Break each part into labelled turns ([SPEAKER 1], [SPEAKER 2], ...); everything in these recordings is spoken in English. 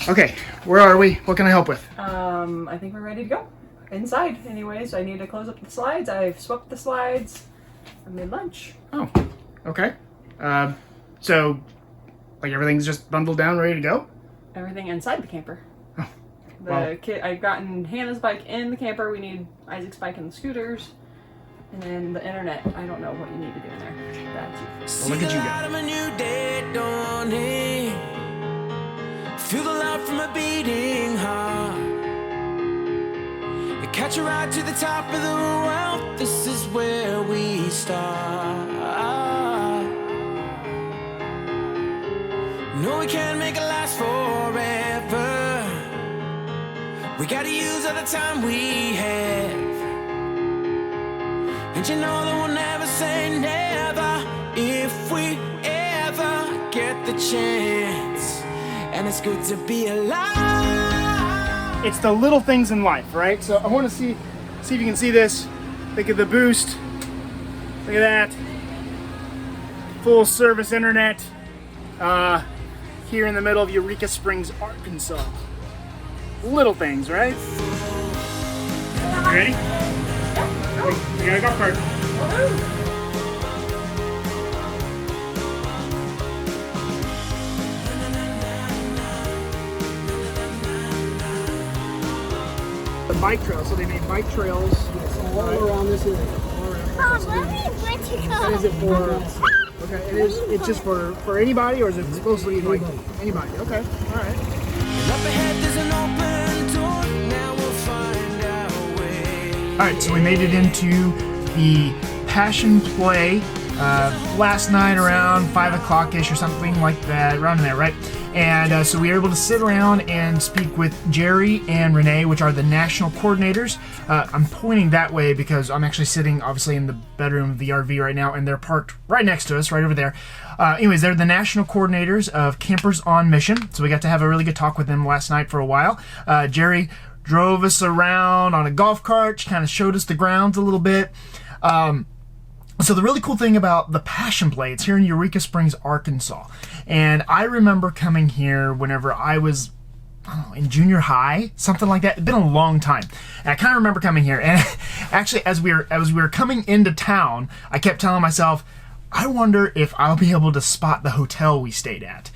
[SPEAKER 1] Okay, where are we? What can I help with?
[SPEAKER 2] I think we're ready to go. Inside, anyways. I need to close up the slides. I've swept the slides. I made lunch.
[SPEAKER 1] Oh, okay. So, like everything's just bundled down, ready to go?
[SPEAKER 2] Everything inside the camper.
[SPEAKER 1] Oh,
[SPEAKER 2] The kid, I've gotten Hannah's bike in the camper. We need Isaac's bike and the scooters. And then the internet. I don't know what you need to do in there. That's
[SPEAKER 1] well, look at you go.
[SPEAKER 3] Feel the love from a beating heart. Catch a ride to the top of the world. This is where we start. No, we can't make it last forever. We gotta use all the time we have. And you know that we'll never say never if we ever get the chance. And it's good to be alive.
[SPEAKER 1] It's the little things in life, right? So I want to see if you can see this. Look at the boost. Look at that. Full service internet here in the middle of Eureka Springs, Arkansas. Little things, right? You ready? We got a golf cart. Bike trail, so they made bike trails all around this area.
[SPEAKER 4] Mom, where to go?
[SPEAKER 1] Is it for? Okay, it's just for anybody, or is it supposed to be like anybody? Okay, all right.
[SPEAKER 3] Up ahead there's an open door. Now we'll find our way.
[SPEAKER 1] All right, so we made it into the Passion Play last night around 5 o'clock-ish or something like that, around there, right? And so we were able to sit around and speak with Jerry and Renee, which are the national coordinators. I'm pointing that way because I'm actually sitting, obviously, in the bedroom of the RV right now, and they're parked right next to us, right over there. Anyways, they're the national coordinators of Campers on Mission, so we got to have a really good talk with them last night for a while. Jerry drove us around on a golf cart, kind of showed us the grounds a little bit. So the really cool thing about the Passion Play, it's here in Eureka Springs, Arkansas. And I remember coming here whenever I was, I don't know, in junior high, something like that. It's been a long time. And I kind of remember coming here. And actually, as we were coming into town, I kept telling myself, I wonder if I'll be able to spot the hotel we stayed at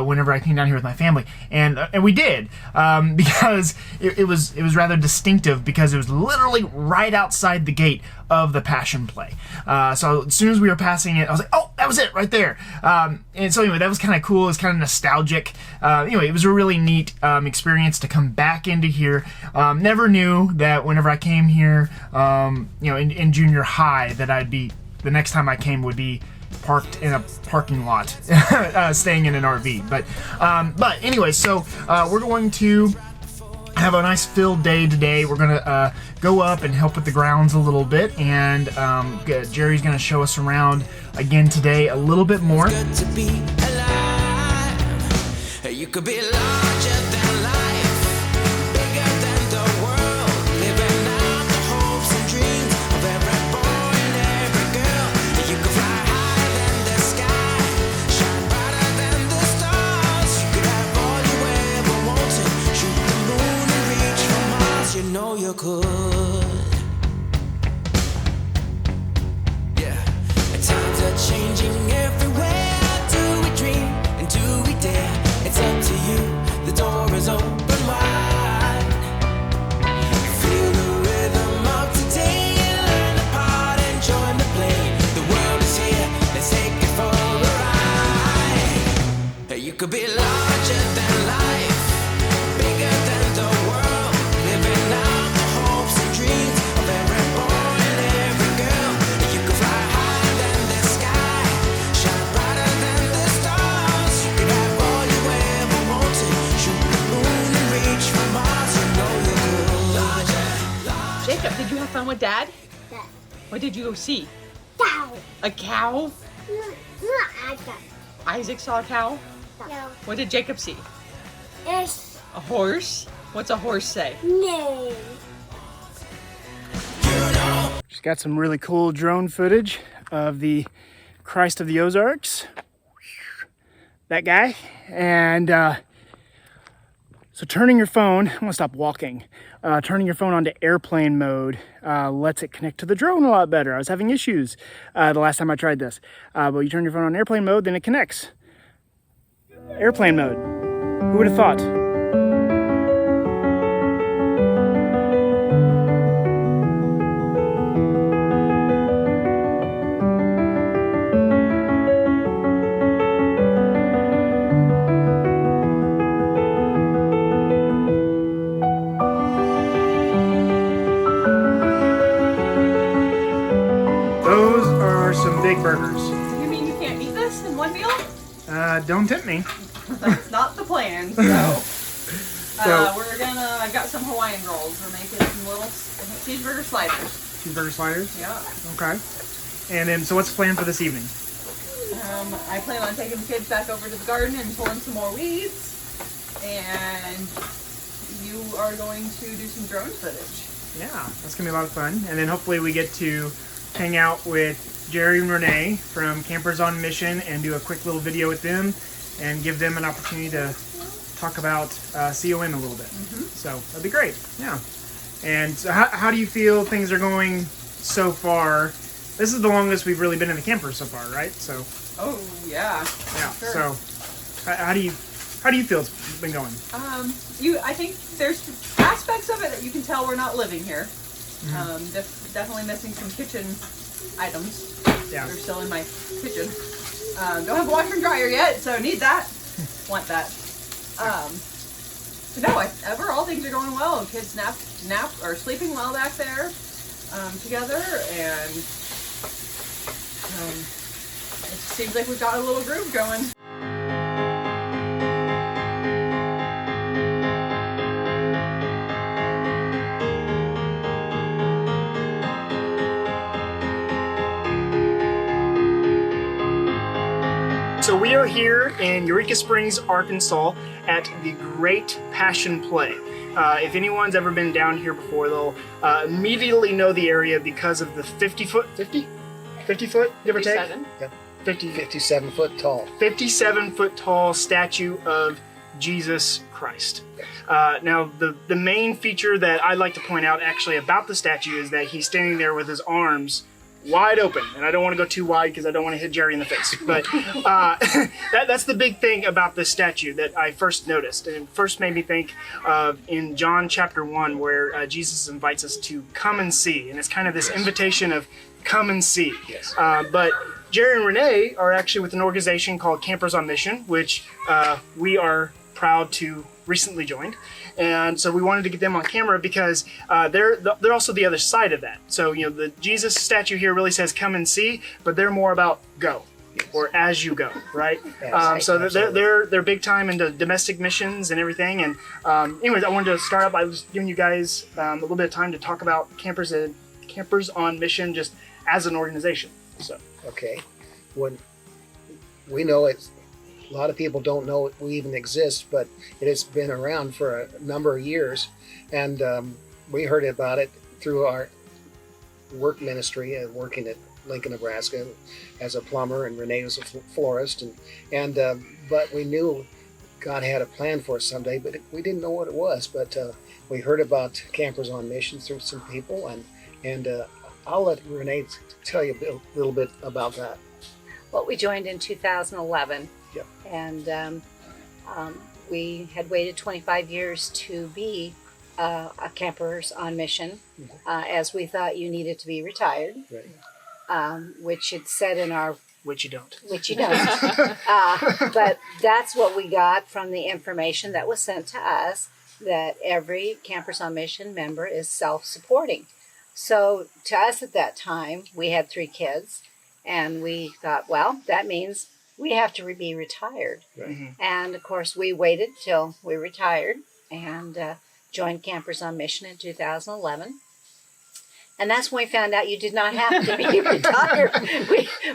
[SPEAKER 1] whenever I came down here with my family, and we did because it was rather distinctive because it was literally right outside the gate of the Passion Play. So as soon as we were passing it, I was like, oh, that was it right there. And so anyway, that was kind of cool. It was kind of nostalgic. Anyway, it was a really neat experience to come back into here. Never knew that whenever I came here, in junior high, that I'd be. The next time I came would be parked in a parking lot, staying in an RV. But anyway, so we're going to have a nice filled day today. We're going to go up and help with the grounds a little bit, and Jerry's going to show us around again today a little bit more.
[SPEAKER 3] It's good to be alive. You could be larger than life, bigger than the world, living out the hopes and dreams of every boy and every girl. You could fly higher than the sky, shine brighter than the stars. You could have all you ever wanted, shoot the moon and reach for Mars. You know you could. Yeah, and times are changing everywhere. Do we dream and do we dare? It's up to you. The door is open wide. Feel the rhythm of today. Learn the part and join the play. The world is here. Let's take it for a ride. You could be larger than life, bigger than the world, living out the hopes and dreams of every boy and every girl. You could fly higher than the sky, shine brighter than the stars. You could have all you ever wanted, shoot the moon and reach for Mars. You know you could.
[SPEAKER 2] Jacob, did you have fun with Dad?
[SPEAKER 4] Yes.
[SPEAKER 2] What did you go see?
[SPEAKER 4] Cow.
[SPEAKER 2] A cow?
[SPEAKER 4] Not Isaac.
[SPEAKER 2] Isaac saw a cow?
[SPEAKER 4] No.
[SPEAKER 2] What did Jacob see?
[SPEAKER 4] It's
[SPEAKER 2] A horse? What's a horse say?
[SPEAKER 4] no.
[SPEAKER 1] She's got some really cool drone footage of the Christ of the Ozarks. That guy. And So turning your phone, I'm gonna stop walking. Turning your phone onto airplane mode lets it connect to the drone a lot better. I was having issues the last time I tried this. But you turn your phone on airplane mode, then it connects. Airplane mode. Who would have thought? Those are some big burgers.
[SPEAKER 2] You mean you can't eat this in one meal?
[SPEAKER 1] Don't tempt me.
[SPEAKER 2] That's not the plan. I've got some Hawaiian rolls. We're making some little cheeseburger sliders.
[SPEAKER 1] Cheeseburger sliders?
[SPEAKER 2] Yeah.
[SPEAKER 1] Okay. And then, so what's the plan for this evening?
[SPEAKER 2] I plan on taking the kids back over to the garden and pulling some more weeds. And you are going to do some drone footage.
[SPEAKER 1] Yeah, that's going to be a lot of fun. And then hopefully we get to hang out with Jerry and Renee from Campers on Mission and do a quick little video with them and give them an opportunity to talk about COM a little bit. So that'd be great. Yeah. And so how do you feel things are going so far? This is the longest we've really been in the camper so far, right? So.
[SPEAKER 2] Oh yeah.
[SPEAKER 1] Yeah.
[SPEAKER 2] Sure.
[SPEAKER 1] So how do you feel it's been going?
[SPEAKER 2] I think there's aspects of it that you can tell we're not living here. Definitely missing some kitchen items.
[SPEAKER 1] Yeah.
[SPEAKER 2] They're still in my kitchen. Don't have a washer and dryer yet, so need that. Want that. But no, overall things are going well. Kids nap or sleeping well back there together, and it seems like we've got a little groove going.
[SPEAKER 1] So we are here in Eureka Springs, Arkansas at the Great Passion Play. If anyone's ever been down here before, they'll immediately know the area because of the 50 foot, give or take?
[SPEAKER 2] 57.
[SPEAKER 5] Yep.
[SPEAKER 1] 57
[SPEAKER 5] foot tall.
[SPEAKER 1] 57 foot tall statue of Jesus Christ. Now, the main feature that I'd like to point out actually about the statue is that he's standing there with his arms wide open, and I don't want to go too wide because I don't want to hit Jerry in the face, but that's the big thing about this statue that I first noticed, and it first made me think of in John chapter 1 where Jesus invites us to come and see, and it's kind of this invitation of come and see.
[SPEAKER 5] Yes.
[SPEAKER 1] But Jerry and Renee are actually with an organization called Campers on Mission, which we are proud to recently joined, and so we wanted to get them on camera because they're also the other side of that. So the Jesus statue here really says come and see, but they're more about go, or as you go, right? So they're big time into domestic missions and everything. And anyways, I wanted to start up by just giving you guys a little bit of time to talk about Campers on Mission just as an organization. So
[SPEAKER 5] Okay. When we know it's, a lot of people don't know we even exist, but it has been around for a number of years, and we heard about it through our work ministry and working at Lincoln, Nebraska, as a plumber, and Renee was a florist, but we knew God had a plan for us someday, but we didn't know what it was. But we heard about Campers on Mission through some people, and I'll let Renee tell you a little bit about that.
[SPEAKER 6] Well, we joined in 2011.
[SPEAKER 5] Yep.
[SPEAKER 6] And we had waited 25 years to be a Campers on Mission, as we thought you needed to be retired,
[SPEAKER 5] Right.
[SPEAKER 6] which it said in our...
[SPEAKER 1] which you don't.
[SPEAKER 6] Which you don't. But that's what we got from the information that was sent to us, that every Campers on Mission member is self-supporting. So to us at that time, we had 3 kids, and we thought, well, that means we have to be retired.
[SPEAKER 5] Right.
[SPEAKER 6] And of course, we waited till we retired and joined Campers on Mission in 2011. And that's when we found out you did not have to be retired.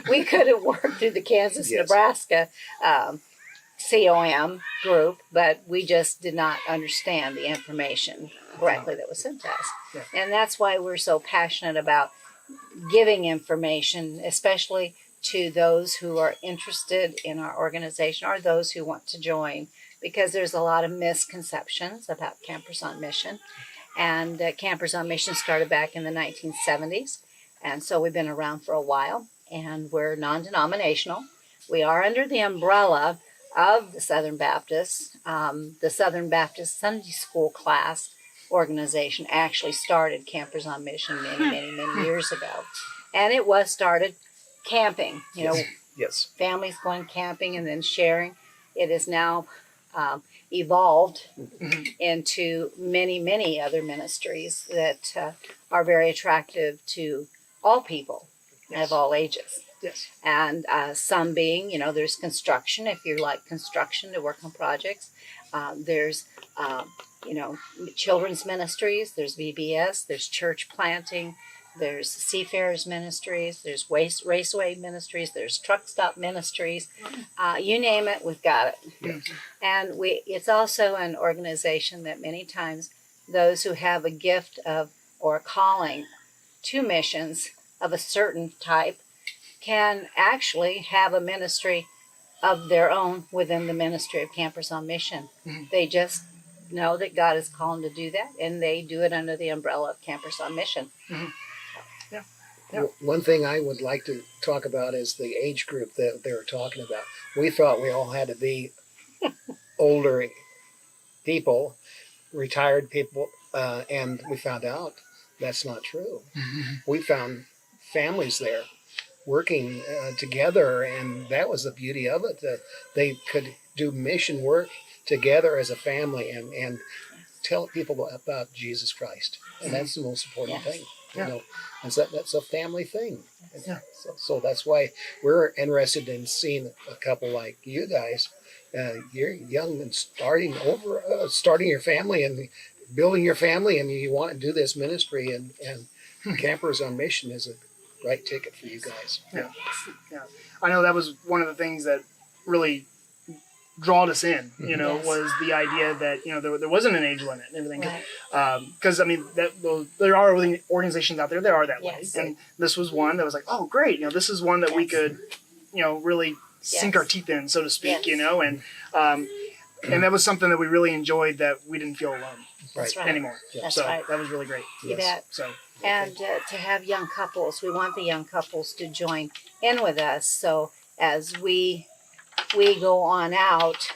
[SPEAKER 6] We could have worked through the Kansas,
[SPEAKER 5] Yes.
[SPEAKER 6] Nebraska COM group, but we just did not understand the information correctly that was sent to us.
[SPEAKER 1] Yeah.
[SPEAKER 6] And that's why we're so passionate about giving information, especially to those who are interested in our organization or those who want to join, because there's a lot of misconceptions about Campers on Mission. And Campers on Mission started back in the 1970s. And so we've been around for a while, and we're non-denominational. We are under the umbrella of the Southern Baptists. The Southern Baptist Sunday School class organization actually started Campers on Mission many years ago. And it was started camping, you know,
[SPEAKER 5] Yes.
[SPEAKER 6] families going camping and then sharing. It is now evolved into many other ministries that are very attractive to all people of all ages.
[SPEAKER 1] Yes.
[SPEAKER 6] And some being, you know, there's construction, if you like construction to work on projects. There's, you know, children's ministries, there's VBS, there's church planting, there's Seafarers Ministries, there's Raceway Ministries, there's Truck Stop Ministries. You name it, we've got it.
[SPEAKER 5] Yeah.
[SPEAKER 6] And it's also an organization that many times those who have a gift of or a calling to missions of a certain type can actually have a ministry of their own within the ministry of Campers on Mission. They just know that God is calling to do that, and they do it under the umbrella of Campers on Mission.
[SPEAKER 1] Yeah.
[SPEAKER 5] One thing I would like to talk about is the age group that they were talking about. We thought we all had to be older people, retired people, and we found out that's not true. We found families there working together, and that was the beauty of it, that they could do mission work together as a family and tell people about Jesus Christ. And that's the most important thing. You know, and so that's a family thing.
[SPEAKER 1] Yeah.
[SPEAKER 5] So that's why we're interested in seeing a couple like you guys. You're young and starting your family and building your family, and you want to do this ministry, and Campers on Mission is a right ticket for you guys.
[SPEAKER 1] Yeah. I know that was one of the things that really drawed us in, you know, was the idea that, you know, there wasn't an age limit and everything. Because, I mean, there are organizations out there that are that way. And this was one that was like, oh, great, you know, this is one that we could, you know, really sink our teeth in, so to speak, you know, and that was something that we really enjoyed, that we didn't feel alone anymore.
[SPEAKER 6] That's
[SPEAKER 1] so
[SPEAKER 6] right.
[SPEAKER 1] that was really great.
[SPEAKER 6] You bet.
[SPEAKER 1] So.
[SPEAKER 6] And to have young couples, we want the young couples to join in with us. So as we go on out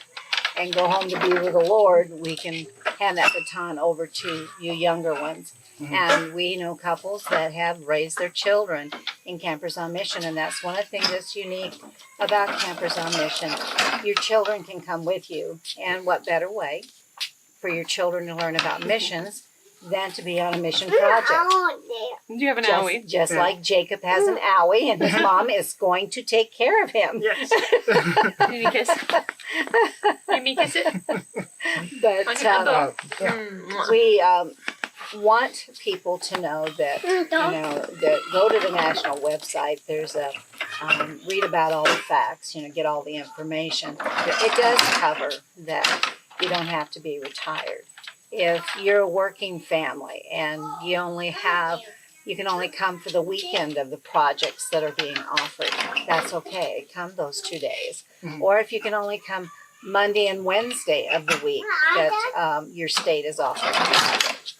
[SPEAKER 6] and go home to be with the Lord, we can hand that baton over to you younger ones. And we know couples that have raised their children in Campers on Mission, and that's one of the things that's unique about Campers on Mission. Your children can come with you, and what better way for your children to learn about missions than to be on a mission project.
[SPEAKER 2] Do you have an owie?
[SPEAKER 6] Just like Jacob has an owie, and his mom is going to take care of him.
[SPEAKER 1] Yes.
[SPEAKER 2] Give me a kiss. Give me a kiss it.
[SPEAKER 6] But we want people to know that, you know, that go to the national website. There's a read about all the facts, you know, get all the information. It does cover that you don't have to be retired. If you're a working family and you can only come for the weekend of the projects that are being offered, that's okay. Come those 2 days. Or if you can only come Monday and Wednesday of the week that your state is offering projects,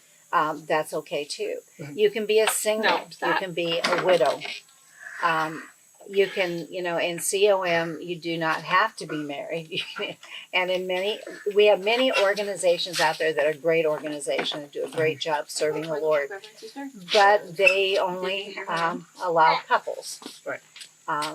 [SPEAKER 6] that's okay too. You can be a single. You can be a widow. You can, you know, in COM, you do not have to be married. And we have many organizations out there that are great organizations and do a great job serving the Lord. But they only allow couples.
[SPEAKER 1] Right.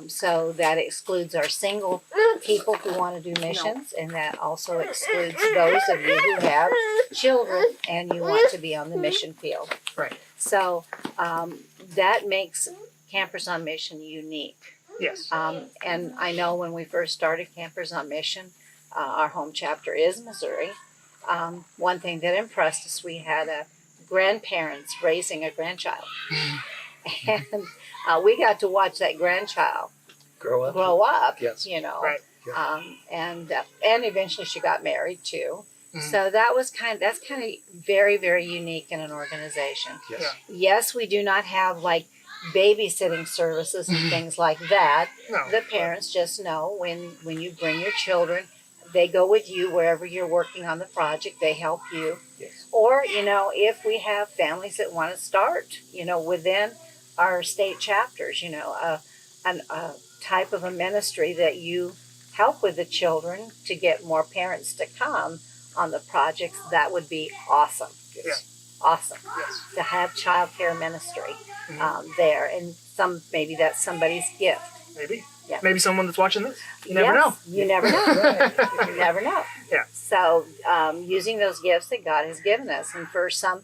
[SPEAKER 6] So that excludes our single people who want to do missions, and that also excludes those of you who have children and you want to be on the mission field.
[SPEAKER 1] Right.
[SPEAKER 6] So that makes Campers on Mission unique.
[SPEAKER 1] Yes.
[SPEAKER 6] And I know when we first started Campers on Mission, our home chapter is Missouri. One thing that impressed us, we had grandparents raising a grandchild. And we got to watch that grandchild grow up,
[SPEAKER 5] Yes.
[SPEAKER 6] you know.
[SPEAKER 1] Right.
[SPEAKER 6] And eventually she got married too. So that's kind of very, very unique in an organization.
[SPEAKER 5] Yes.
[SPEAKER 6] Yes, we do not have like babysitting services and things like that.
[SPEAKER 1] No.
[SPEAKER 6] The parents just know when you bring your children, they go with you wherever you're working on the project. They help you.
[SPEAKER 1] Yes.
[SPEAKER 6] Or, if we have families that want to start, within our state chapters, a type of a ministry that you help with the children to get more parents to come on the projects, that would be awesome.
[SPEAKER 1] Yes.
[SPEAKER 6] Awesome.
[SPEAKER 1] Yes.
[SPEAKER 6] To have child care ministry there. And maybe that's somebody's gift.
[SPEAKER 1] Maybe.
[SPEAKER 6] Yeah.
[SPEAKER 1] Maybe someone that's watching this. You never know.
[SPEAKER 6] You never know. You never know.
[SPEAKER 1] Yeah.
[SPEAKER 6] So using those gifts that God has given us. And for some,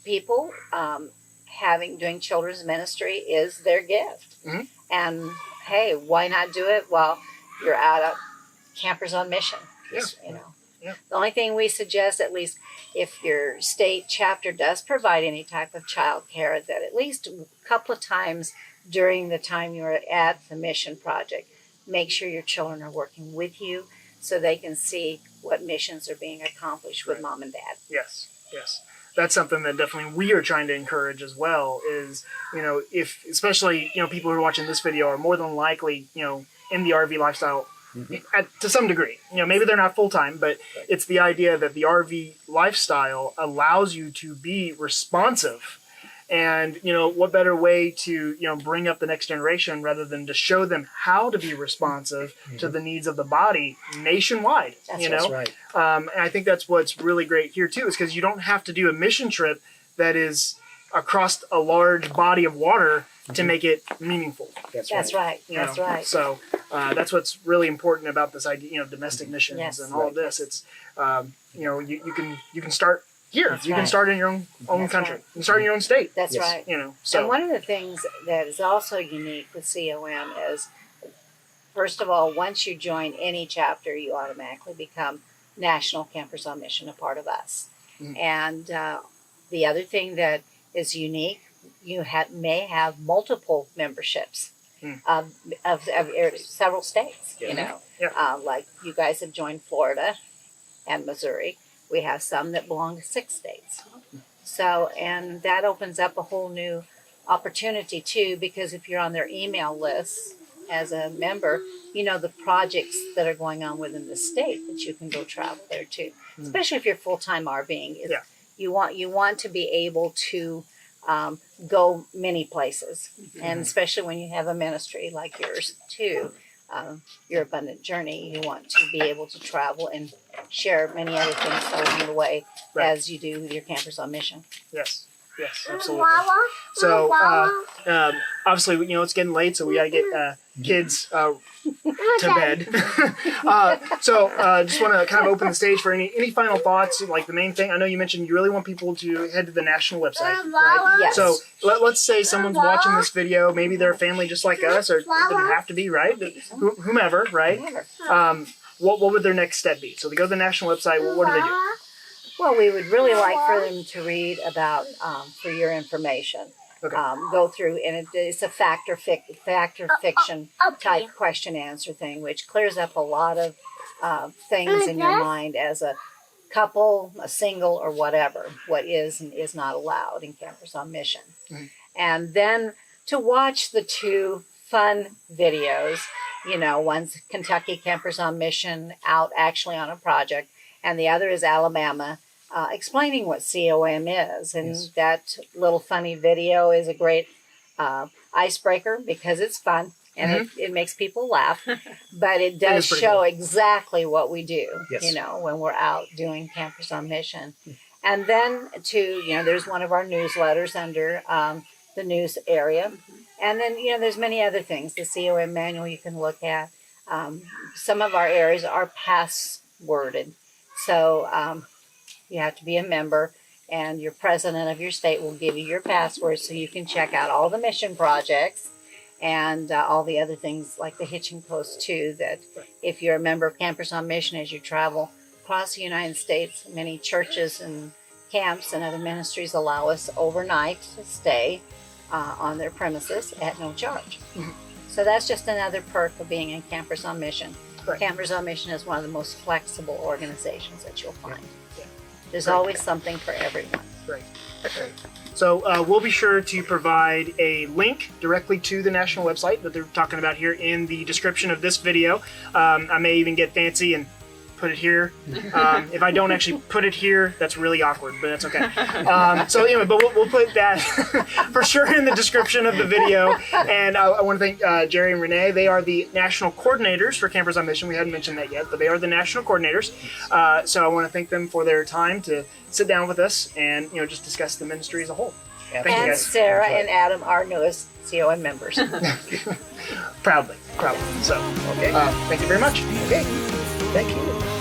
[SPEAKER 6] people, doing children's ministry is their gift.
[SPEAKER 1] Mm-hmm.
[SPEAKER 6] And hey, why not do it while you're out at Campers on Mission?
[SPEAKER 1] Yes. Yeah.
[SPEAKER 6] The only thing we suggest, at least if your state chapter does provide any type of child care, that at least a couple of times during the time you're at the mission project, make sure your children are working with you so they can see what missions are being accomplished with mom and dad.
[SPEAKER 1] Yes. Yes. That's something that definitely we are trying to encourage as well is, if especially, people who are watching this video are more than likely, in the RV lifestyle to some degree. Maybe they're not full-time, but it's the idea that the RV lifestyle allows you to be responsive. And, what better way to, bring up the next generation rather than to show them how to be responsive to the needs of the body nationwide,
[SPEAKER 5] That's right.
[SPEAKER 1] And I think that's what's really great here too, is because you don't have to do a mission trip that is across a large body of water to make it meaningful.
[SPEAKER 5] That's right.
[SPEAKER 6] That's right.
[SPEAKER 1] So that's what's really important about this idea, domestic missions and all of this. It's, you can start here.
[SPEAKER 6] That's
[SPEAKER 1] you can
[SPEAKER 6] right.
[SPEAKER 1] start in your own
[SPEAKER 6] That's
[SPEAKER 1] country.
[SPEAKER 6] right.
[SPEAKER 1] You can start in your own state.
[SPEAKER 6] That's right.
[SPEAKER 1] So
[SPEAKER 6] And one of the things that is also unique with COM is, first of all, once you join any chapter, you automatically become National Campers on Mission, a part of us. And the other thing that is unique, you may have multiple memberships of several states. Like you guys have joined Florida and Missouri. We have some that belong to 6 states. So, and that opens up a whole new opportunity too, because if you're on their email list as a member, the projects that are going on within the state that you can go travel there too. Especially if you're full-time RVing. You want to be able to go many places. And especially when you have a ministry like yours too, your abundant journey, you want to be able to travel and share many other things along the way as you do with your Campers on Mission.
[SPEAKER 1] Yes, absolutely. So obviously, it's getting late, so we got to get kids to bed. So just want to kind of open the stage for any final thoughts, like the main thing. I know you mentioned you really want people to head to the national website, right?
[SPEAKER 6] Yes.
[SPEAKER 1] So let's say someone's watching this video, maybe they're a family just like us, or it doesn't have to be, right? Whomever, right? What would their next step be? So they go to the national website, what do they do?
[SPEAKER 6] Well, we would really like for them to read about, for your information.
[SPEAKER 1] Okay.
[SPEAKER 6] Go through, and it's a factor fiction type question answer thing, which clears up a lot of things in your mind as a couple, a single, or whatever, what is and is not allowed in Campers on Mission. And then to watch the 2 fun videos, one's Kentucky Campers on Mission out actually on a project, and the other is Alabama, explaining what COM is. And that little funny video is a great icebreaker because it's fun and it makes people laugh. But it does show exactly what we do, when we're out doing Campers on Mission. And then there's one of our newsletters under the news area. And then, there's many other things. The COM manual you can look at. Some of our areas are passworded. So you have to be a member, and your president of your state will give you your password so you can check out all the mission projects and all the other things like the hitching post too, that if you're a member of Campers on Mission, as you travel across the United States, many churches and camps and other ministries allow us overnight to stay on their premises at no charge. So that's just another perk of being in Campers on Mission. Campers on Mission is one of the most flexible organizations that you'll find. There's always something for everyone.
[SPEAKER 1] Great. Great. So we'll be sure to provide a link directly to the national website that they're talking about here in the description of this video. I may even get fancy and put it here. If I don't actually put it here, that's really awkward, but that's okay. So anyway, but we'll put that for sure in the description of the video. And I want to thank Jerry and Renee. They are the national coordinators for Campers on Mission. We hadn't mentioned that yet, but they are the national coordinators. So I want to thank them for their time to sit down with us and just discuss the ministry as a whole.
[SPEAKER 5] Yeah,
[SPEAKER 1] Thank you,
[SPEAKER 6] And
[SPEAKER 1] guys.
[SPEAKER 6] Sarah and Adam, our newest CON members.
[SPEAKER 1] Proudly. So,
[SPEAKER 5] Okay.
[SPEAKER 1] thank you very much.
[SPEAKER 5] Okay. Thank you.